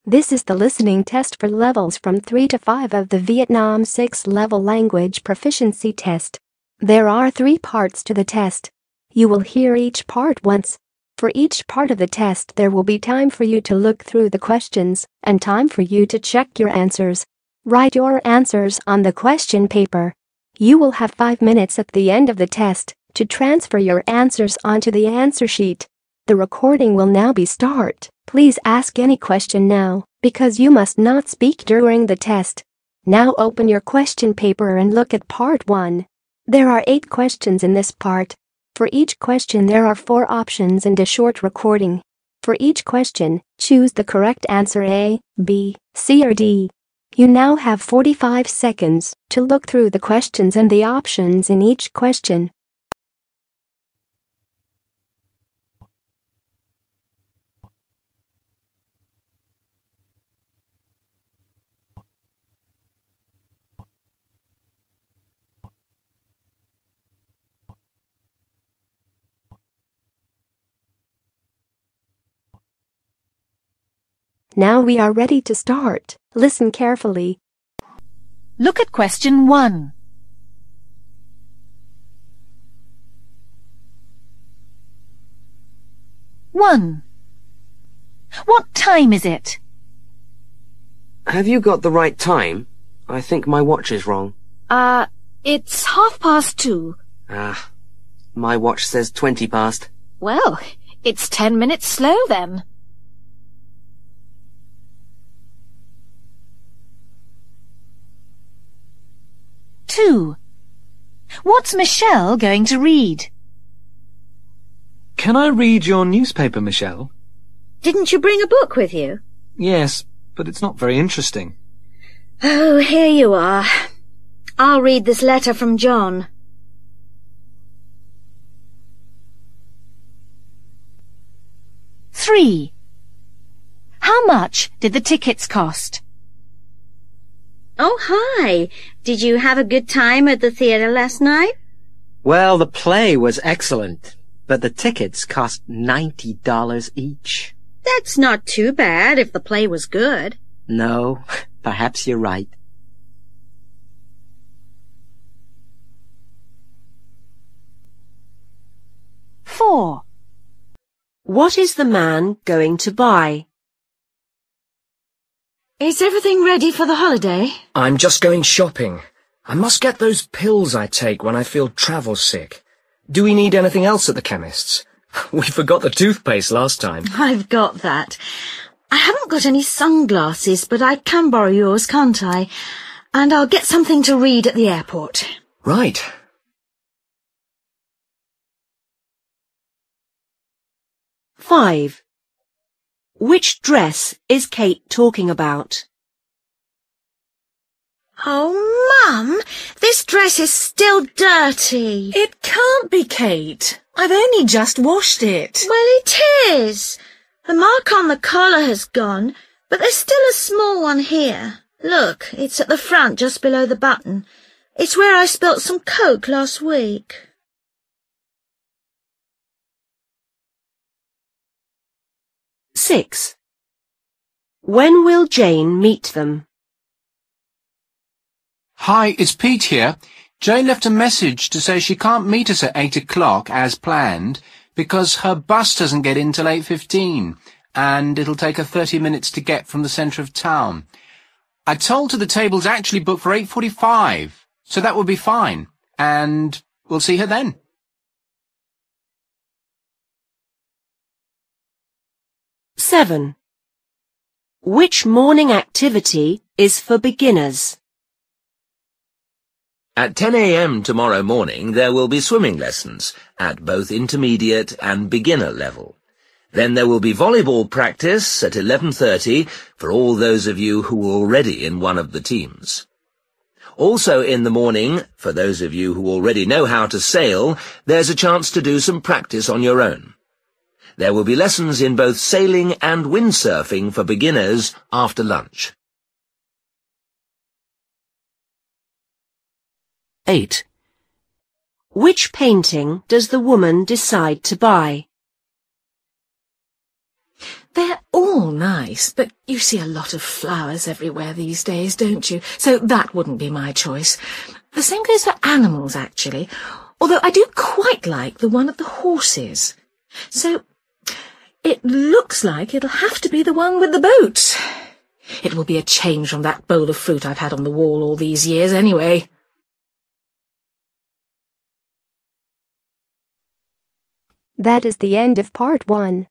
This is the listening test for levels from 3 to 5 of the Vietnam 6-level language proficiency test. There are 3 parts to the test. You will hear each part once. For each part of the test there will be time for you to look through the questions and time for you to check your answers. Write your answers on the question paper. You will have 5 minutes at the end of the test to transfer your answers onto the answer sheet. The recording will now be start. Please ask any question now, because you must not speak during the test. Now open your question paper and look at part 1. There are 8 questions in this part. For each question there are 4 options and a short recording. For each question, choose the correct answer A, B, C or D. You now have 45 seconds to look through the questions and the options in each question. Now we are ready to start. Listen carefully. Look at question 1. One. What time is it? Have you got the right time? I think my watch is wrong. It's 2:30. My watch says 20 past. Well, it's 10 minutes slow then. 2. What's Michelle going to read? Can I read your newspaper, Michelle? Didn't you bring a book with you? Yes, but it's not very interesting. Oh, here you are. I'll read this letter from John. Three. How much did the tickets cost? Oh, hi. Did you have a good time at the theatre last night? Well, the play was excellent, but the tickets cost $90 each. That's not too bad if the play was good. No, perhaps you're right. 4. What is the man going to buy? Is everything ready for the holiday? I'm just going shopping. I must get those pills I take when I feel travel sick. Do we need anything else at the chemist's? We forgot the toothpaste last time. I've got that. I haven't got any sunglasses, but I can borrow yours, can't I? And I'll get something to read at the airport. Right. 5. Which dress is Kate talking about? Oh, Mum, this dress is still dirty. It can't be, Kate. I've only just washed it. Well, it is. The mark on the collar has gone, but there's still a small one here. Look, it's at the front just below the button. It's where I spilt some Coke last week. 6. When will Jane meet them? Hi, it's Pete here. Jane left a message to say she can't meet us at 8 o'clock as planned because her bus doesn't get in till 8:15 and it'll take her 30 minutes to get from the centre of town. I told her the table's actually booked for 8:45, so that would be fine, and we'll see her then. 7. Which morning activity is for beginners? At 10 a.m. tomorrow morning there will be swimming lessons at both intermediate and beginner level. Then there will be volleyball practice at 11:30 for all those of you who are already in one of the teams. Also in the morning, for those of you who already know how to sail, there's a chance to do some practice on your own. There will be lessons in both sailing and windsurfing for beginners after lunch. 8. Which painting does the woman decide to buy? They're all nice, but you see a lot of flowers everywhere these days, don't you? So that wouldn't be my choice. The same goes for animals, actually, although I do quite like the one of the horses. So it looks like it'll have to be the one with the boat. It will be a change from that bowl of fruit I've had on the wall all these years, anyway. That is the end of part 1.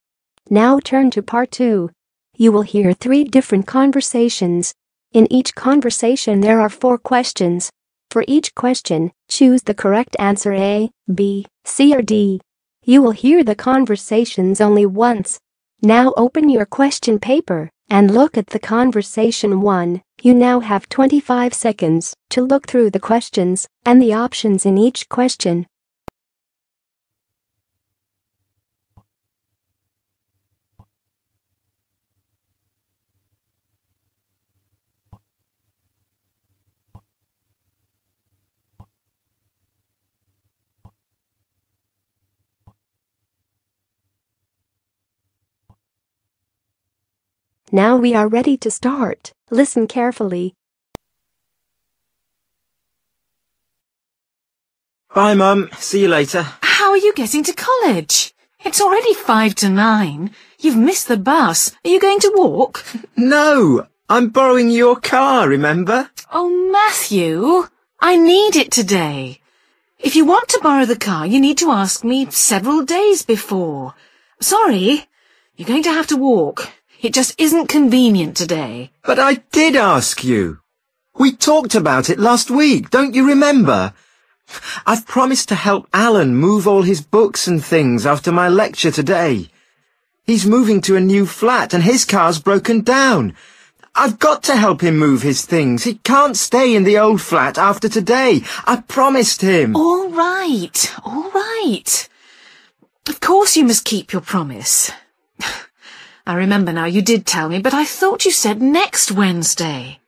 Now turn to part 2. You will hear 3 different conversations. In each conversation there are 4 questions. For each question, choose the correct answer A, B, C or D. You will hear the conversations only once. Now open your question paper and look at the conversation 1. You now have 25 seconds to look through the questions and the options in each question. Now we are ready to start. Listen carefully. Bye, Mum. See you later. How are you getting to college? It's already 5 to 9. You've missed the bus. Are you going to walk? No, I'm borrowing your car, remember? Oh, Matthew, I need it today. If you want to borrow the car, you need to ask me several days before. Sorry, you're going to have to walk. It just isn't convenient today. But I did ask you. We talked about it last week, don't you remember? I've promised to help Alan move all his books and things after my lecture today. He's moving to a new flat and his car's broken down. I've got to help him move his things. He can't stay in the old flat after today. I promised him. All right, all right. Of course you must keep your promise. I remember now, you did tell me, but I thought you said next Wednesday.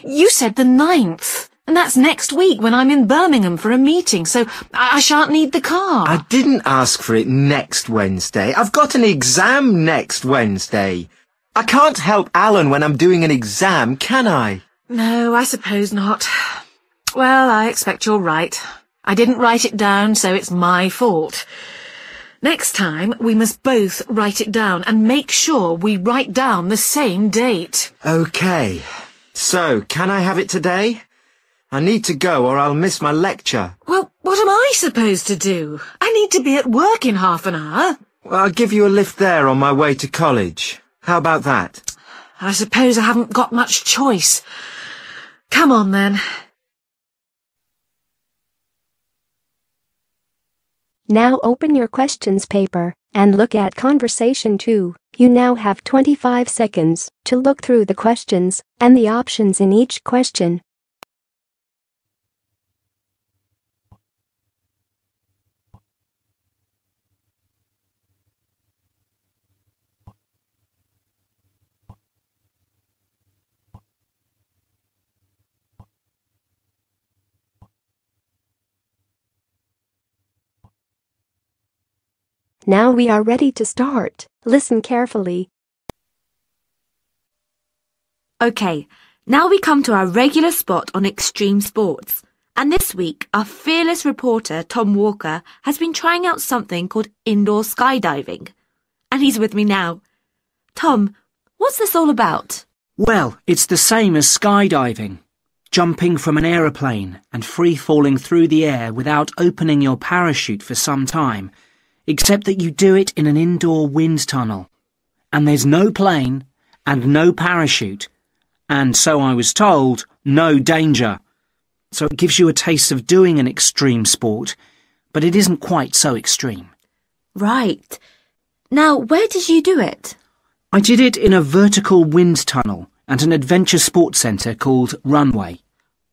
You said the 9th, and that's next week when I'm in Birmingham for a meeting, so I shan't need the car. I didn't ask for it next Wednesday. I've got an exam next Wednesday. I can't help Alan when I'm doing an exam, can I? No, I suppose not. Well, I expect you're right. I didn't write it down, so it's my fault. Next time, we must both write it down and make sure we write down the same date. OK. So, can I have it today? I need to go or I'll miss my lecture. Well, what am I supposed to do? I need to be at work in half an hour. Well, I'll give you a lift there on my way to college. How about that? I suppose I haven't got much choice. Come on, then. Now open your questions paper and look at conversation 2. You now have 25 seconds to look through the questions and the options in each question. Now we are ready to start. Listen carefully. OK, now we come to our regular spot on extreme sports. And this week, our fearless reporter, Tom Walker, has been trying out something called indoor skydiving. And he's with me now. Tom, what's this all about? Well, it's the same as skydiving. Jumping from an aeroplane and free-falling through the air without opening your parachute for some time. Except that you do it in an indoor wind tunnel. And there's no plane and no parachute. And so I was told, no danger. So it gives you a taste of doing an extreme sport, but it isn't quite so extreme. Right. Now, where did you do it? I did it in a vertical wind tunnel at an adventure sports centre called Runway.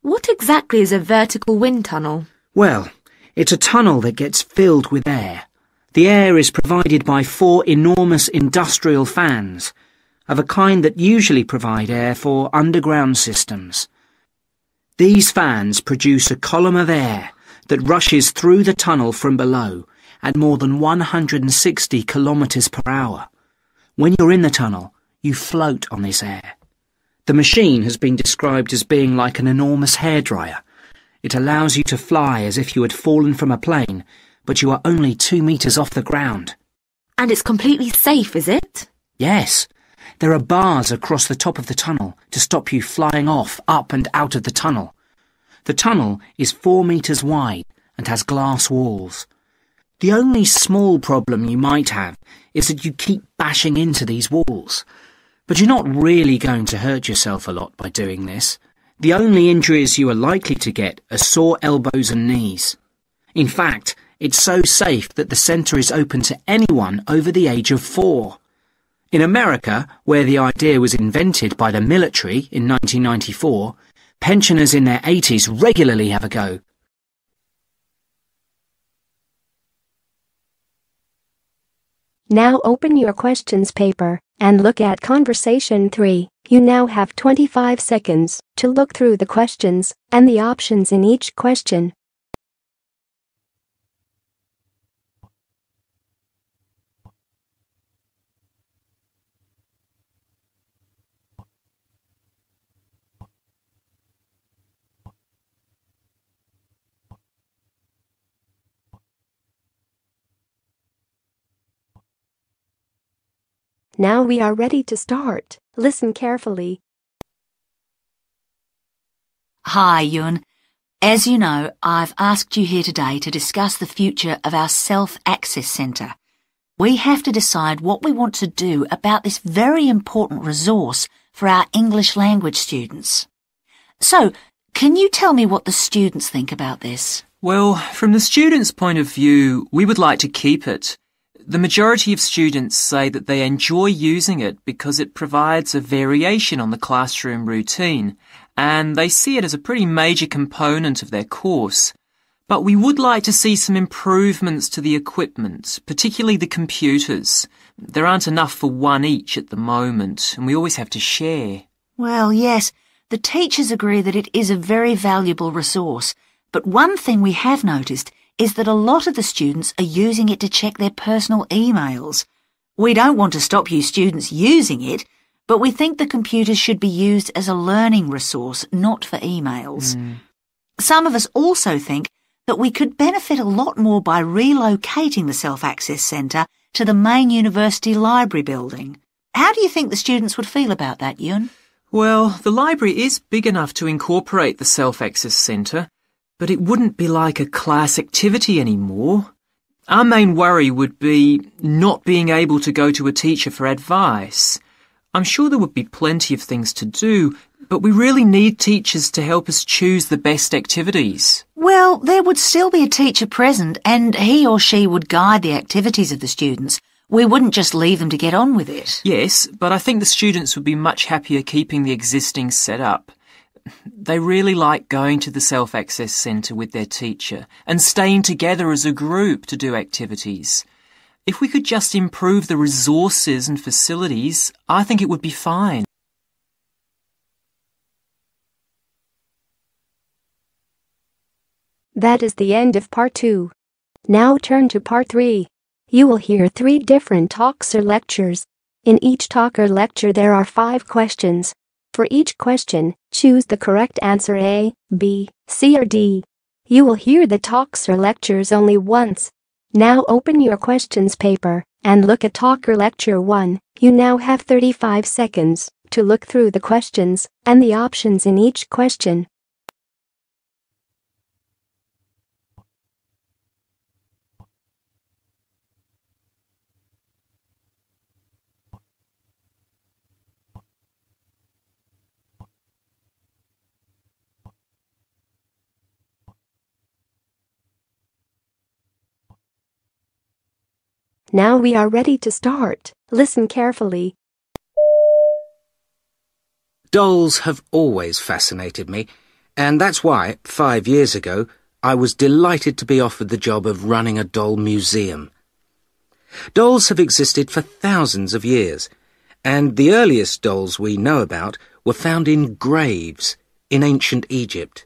What exactly is a vertical wind tunnel? Well, it's a tunnel that gets filled with air. The air is provided by 4 enormous industrial fans, of a kind that usually provide air for underground systems. These fans produce a column of air that rushes through the tunnel from below at more than 160 kilometres per hour. When you're in the tunnel, you float on this air. The machine has been described as being like an enormous hairdryer. It allows you to fly as if you had fallen from a plane, but you are only 2 meters off the ground. And it's completely safe, is it? Yes. There are bars across the top of the tunnel to stop you flying off, up and out of the tunnel. The tunnel is 4 meters wide and has glass walls. The only small problem you might have is that you keep bashing into these walls. But you're not really going to hurt yourself a lot by doing this. The only injuries you are likely to get are sore elbows and knees. In fact, it's so safe that the centre is open to anyone over the age of 4. In America, where the idea was invented by the military in 1994, pensioners in their 80s regularly have a go. Now open your questions paper and look at conversation 3. You now have 25 seconds to look through the questions and the options in each question. Now we are ready to start. Listen carefully. Hi, Hien. As you know, I've asked you here today to discuss the future of our self-access centre. We have to decide what we want to do about this very important resource for our English language students. So, can you tell me what the students think about this? Well, from the students' point of view, we would like to keep it. The majority of students say that they enjoy using it because it provides a variation on the classroom routine, and they see it as a pretty major component of their course. But we would like to see some improvements to the equipment, particularly the computers. There aren't enough for one each at the moment, and we always have to share. Well, yes, the teachers agree that it is a very valuable resource, but one thing we have noticed is that a lot of the students are using it to check their personal emails. We don't want to stop you students using it, but we think the computers should be used as a learning resource, not for emails. Some of us also think that we could benefit a lot more by relocating the Self-Access Centre to the main university library building. How do you think the students would feel about that, Hien? Well, the library is big enough to incorporate the Self-Access Centre, but it wouldn't be like a class activity anymore. Our main worry would be not being able to go to a teacher for advice. I'm sure there would be plenty of things to do, but we really need teachers to help us choose the best activities. Well, there would still be a teacher present, and he or she would guide the activities of the students. We wouldn't just leave them to get on with it. Yes, but I think the students would be much happier keeping the existing setup. They really like going to the Self-Access Centre with their teacher and staying together as a group to do activities. If we could just improve the resources and facilities, I think it would be fine. That is the end of part 2. Now turn to part 3. You will hear 3 different talks or lectures. In each talk or lecture there are 5 questions. For each question, choose the correct answer A, B, C or D. You will hear the talks or lectures only once. Now open your questions paper and look at talk or lecture 1. You now have 35 seconds to look through the questions and the options in each question. Now we are ready to start. Listen carefully. Dolls have always fascinated me, and that's why, 5 years ago, I was delighted to be offered the job of running a doll museum. Dolls have existed for thousands of years, and the earliest dolls we know about were found in graves in ancient Egypt.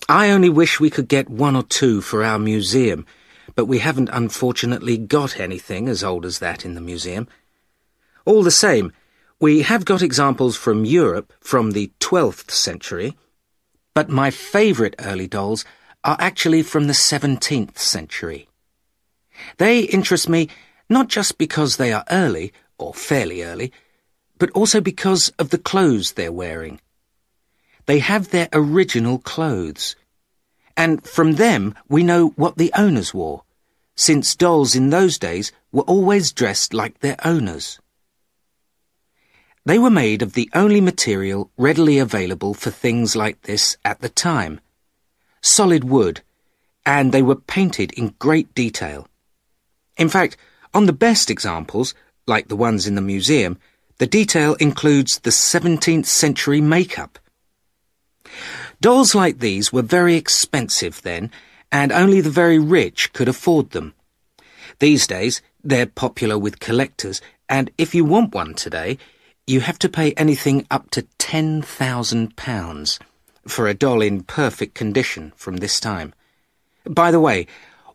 I only wish we could get 1 or 2 for our museum, but we haven't unfortunately got anything as old as that in the museum. All the same, we have got examples from Europe from the 12th century, but my favourite early dolls are actually from the 17th century. They interest me not just because they are early, or fairly early, but also because of the clothes they're wearing. They have their original clothes, and from them we know what the owners wore, since dolls in those days were always dressed like their owners. They were made of the only material readily available for things like this at the time, solid wood, and they were painted in great detail. In fact, on the best examples, like the ones in the museum, the detail includes the 17th century makeup. Dolls like these were very expensive then, and only the very rich could afford them. These days, they're popular with collectors, and if you want one today, you have to pay anything up to £10,000 for a doll in perfect condition from this time. By the way,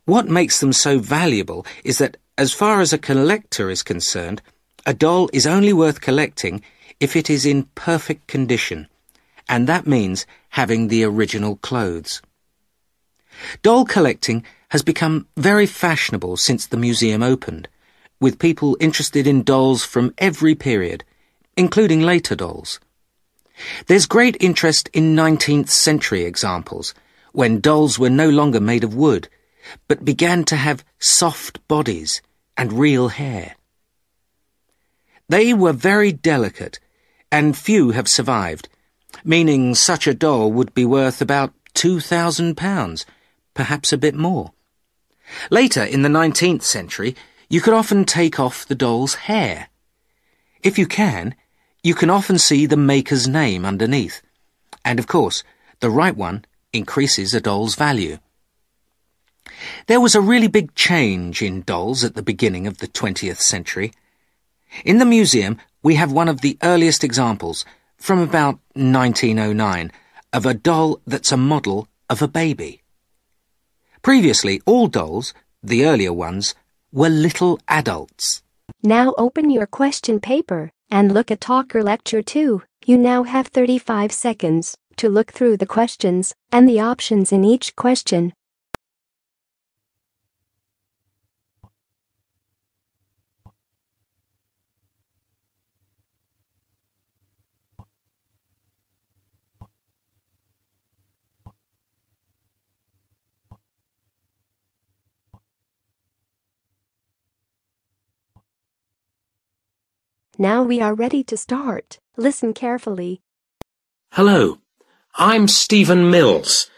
what makes them so valuable is that, as far as a collector is concerned, a doll is only worth collecting if it is in perfect condition, and that means having the original clothes. Doll collecting has become very fashionable since the museum opened, with people interested in dolls from every period, including later dolls. There's great interest in 19th century examples, when dolls were no longer made of wood, but began to have soft bodies and real hair. They were very delicate, and few have survived, meaning such a doll would be worth about £2,000, perhaps a bit more. Later, in the 19th century, you could often take off the doll's hair. If you can often see the maker's name underneath, and of course, the right one increases a doll's value. There was a really big change in dolls at the beginning of the 20th century. In the museum, we have one of the earliest examples, from about 1909, of a doll that's a model of a baby. Previously, all dolls, the earlier ones, were little adults. Now open your question paper and look at Talk or Lecture 2. You now have 35 seconds to look through the questions and the options in each question. Now we are ready to start. Listen carefully. Hello, I'm Stephen Mills.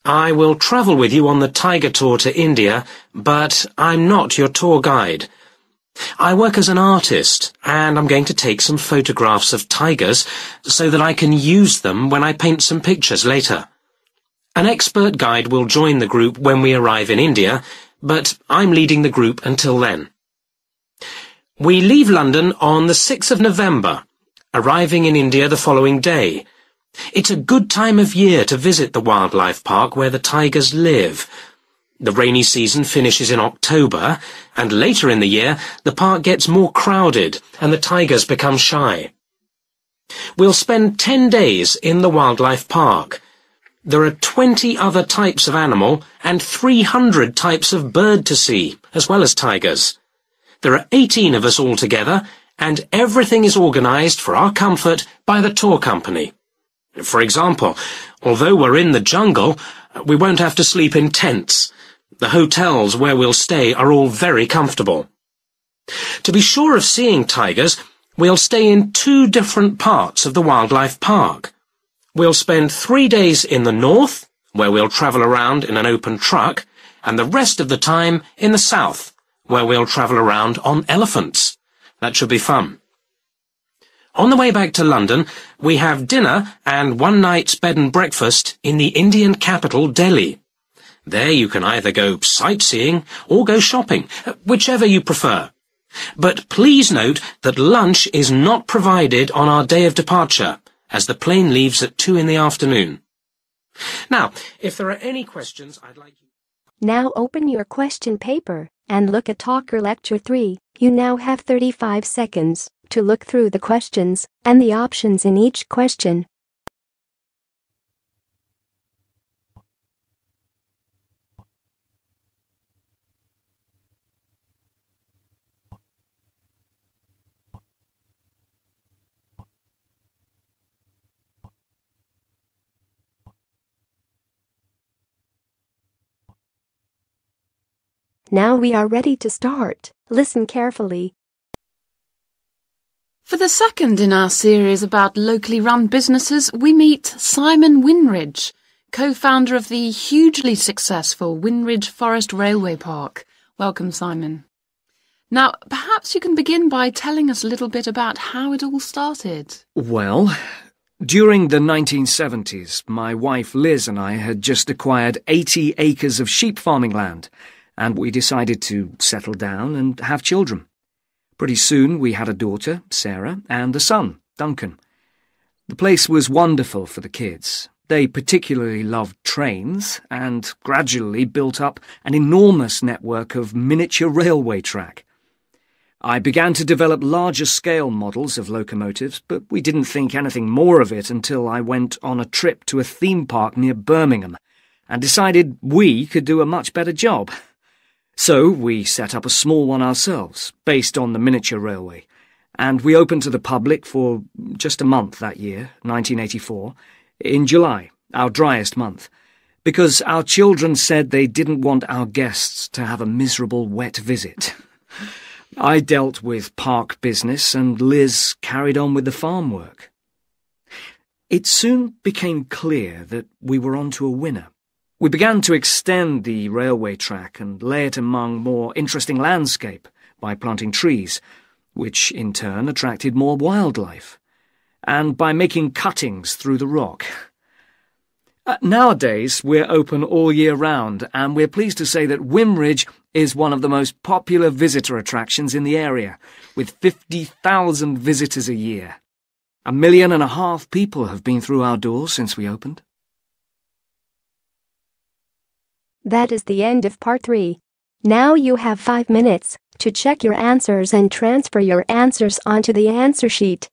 I will travel with you on the Tiger Tour to India, but I'm not your tour guide. I work as an artist, and I'm going to take some photographs of tigers so that I can use them when I paint some pictures later. An expert guide will join the group when we arrive in India, but I'm leading the group until then. We leave London on the 6th of November, arriving in India the following day. It's a good time of year to visit the wildlife park where the tigers live. The rainy season finishes in October, and later in the year the park gets more crowded and the tigers become shy. We'll spend 10 days in the wildlife park. There are 20 other types of animal and 300 types of bird to see, as well as tigers. There are 18 of us all together, and everything is organised for our comfort by the tour company. For example, although we're in the jungle, we won't have to sleep in tents. The hotels where we'll stay are all very comfortable. To be sure of seeing tigers, we'll stay in 2 different parts of the wildlife park. We'll spend 3 days in the north, where we'll travel around in an open truck, and the rest of the time in the south, where we'll travel around on elephants. That should be fun. On the way back to London, we have dinner and 1 night's bed and breakfast in the Indian capital, Delhi. There you can either go sightseeing or go shopping, whichever you prefer. But please note that lunch is not provided on our day of departure, as the plane leaves at 2 in the afternoon. Now, if there are any questions, I'd like you... Now open your question paper and look at Talk or Lecture 3. You now have 35 seconds to look through the questions and the options in each question. Now we are ready to start. Listen carefully. For the second in our series about locally run businesses, we meet Simon Winridge, co-founder of the hugely successful Winridge Forest Railway Park. Welcome, Simon. Now, perhaps you can begin by telling us a little bit about how it all started. Well, during the 1970s, my wife Liz and I had just acquired 80 acres of sheep farming land, and we decided to settle down and have children. Pretty soon we had a daughter, Sarah, and a son, Duncan. The place was wonderful for the kids. They particularly loved trains and gradually built up an enormous network of miniature railway track. I began to develop larger-scale models of locomotives, but we didn't think anything more of it until I went on a trip to a theme park near Birmingham and decided we could do a much better job. So we set up a small one ourselves, based on the miniature railway, and we opened to the public for just a month that year, 1984, in July, our driest month, because our children said they didn't want our guests to have a miserable wet visit. I dealt with park business and Liz carried on with the farm work. It soon became clear that we were onto a winner. We began to extend the railway track and lay it among more interesting landscape by planting trees, which in turn attracted more wildlife, and by making cuttings through the rock. Nowadays, we're open all year round, and we're pleased to say that Winridge is one of the most popular visitor attractions in the area, with 50,000 visitors a year. 1.5 million people have been through our doors since we opened. That is the end of part 3. Now you have 5 minutes to check your answers and transfer your answers onto the answer sheet.